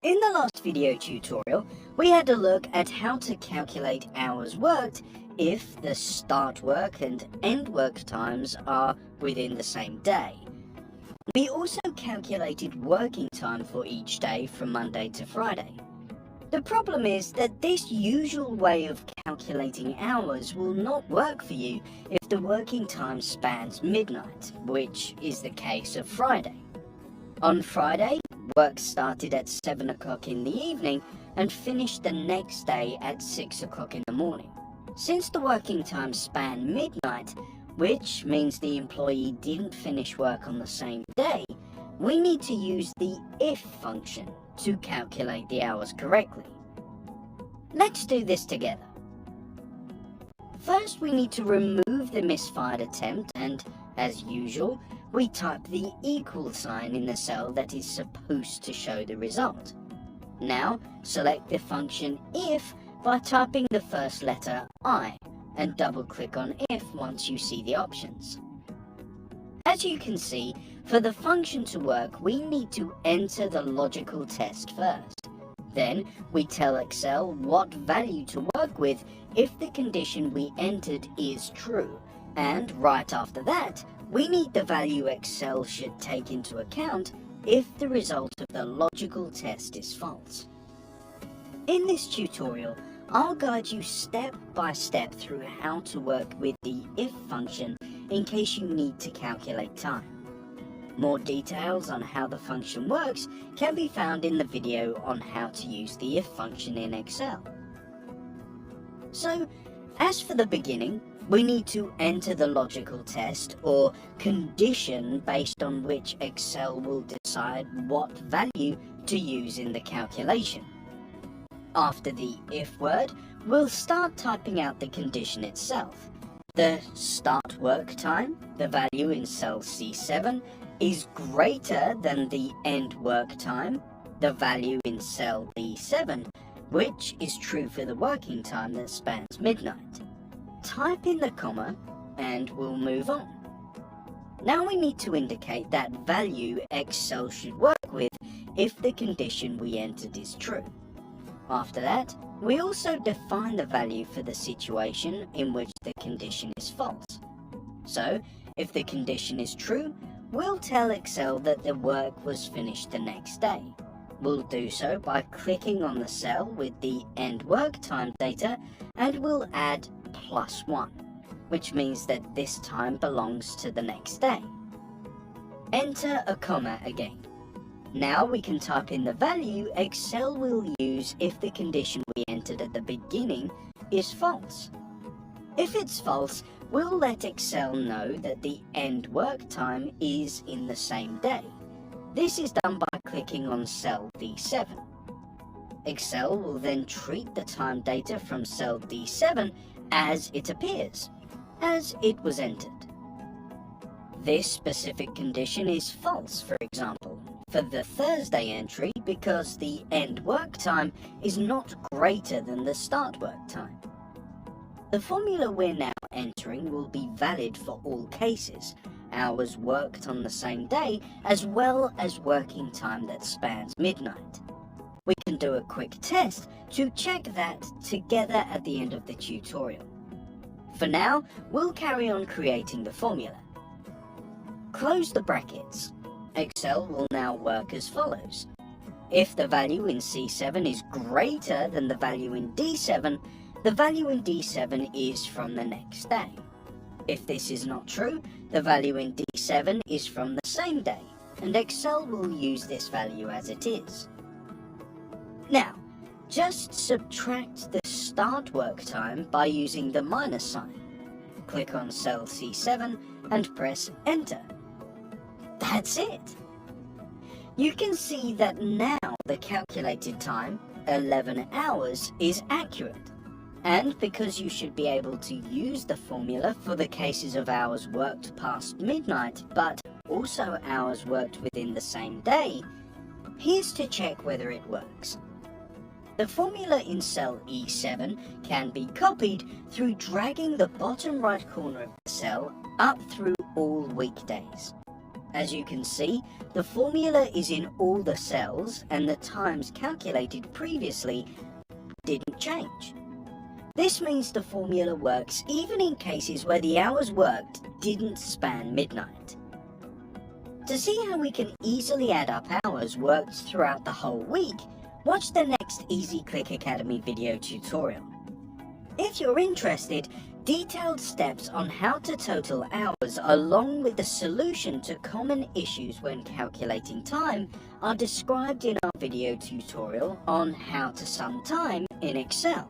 In the last video tutorial, we had a look at how to calculate hours worked if the start work and end work times are within the same day. We also calculated working time for each day from Monday to Friday. The problem is that this usual way of calculating hours will not work for you if the working time spans midnight, which is the case of Friday. On Friday, work started at 7 o'clock in the evening and finished the next day at 6 o'clock in the morning. Since the working time spanned midnight, which means the employee didn't finish work on the same day, we need to use the if function to calculate the hours correctly. Let's do this together. First, we need to remove the misfired attempt and, as usual, we type the equal sign in the cell that is supposed to show the result. Now, select the function if by typing the first letter I and double-click on if once you see the options. As you can see, for the function to work, we need to enter the logical test first. Then, we tell Excel what value to work with if the condition we entered is true, and right after that, we need the value Excel should take into account if the result of the logical test is false. In this tutorial, I'll guide you step by step through how to work with the if function in case you need to calculate time. More details on how the function works can be found in the video on how to use the if function in Excel. So, as for the beginning, we need to enter the logical test or condition based on which Excel will decide what value to use in the calculation. After the if word, we'll start typing out the condition itself. The start work time, the value in cell C7, is greater than the end work time, the value in cell D7, which is true for the working time that spans midnight. Type in the comma and we'll move on. Now we need to indicate that value Excel should work with if the condition we entered is true. After that, we also define the value for the situation in which the condition is false. So, if the condition is true, we'll tell Excel that the work was finished the next day. We'll do so by clicking on the cell with the end work time data and we'll add +1, which means that this time belongs to the next day. Enter a comma again. Now we can type in the value Excel will use if the condition we entered at the beginning is false. If it's false, we'll let Excel know that the end work time is in the same day. This is done by clicking on cell D7. Excel will then treat the time data from cell D7 as it appears, as it was entered. This specific condition is false, for example, for the Thursday entry because the end work time is not greater than the start work time. The formula we're now entering will be valid for all cases, hours worked on the same day as well as working time that spans midnight. We can do a quick test to check that together at the end of the tutorial. For now, we'll carry on creating the formula. Close the brackets. Excel will now work as follows. If the value in C7 is greater than the value in D7, the value in D7 is from the next day. If this is not true, the value in D7 is from the same day, and Excel will use this value as it is. Now, just subtract the start work time by using the minus sign. Click on cell C7 and press enter. That's it! You can see that now the calculated time, 11 hours, is accurate. And because you should be able to use the formula for the cases of hours worked past midnight, but also hours worked within the same day, here's to check whether it works. The formula in cell E7 can be copied through dragging the bottom right corner of the cell up through all weekdays. As you can see, the formula is in all the cells and the times calculated previously didn't change. This means the formula works even in cases where the hours worked didn't span midnight. To see how we can easily add up hours worked throughout the whole week, watch the next Easy Click Academy video tutorial. If you're interested, detailed steps on how to total hours along with the solution to common issues when calculating time are described in our video tutorial on how to sum time in Excel.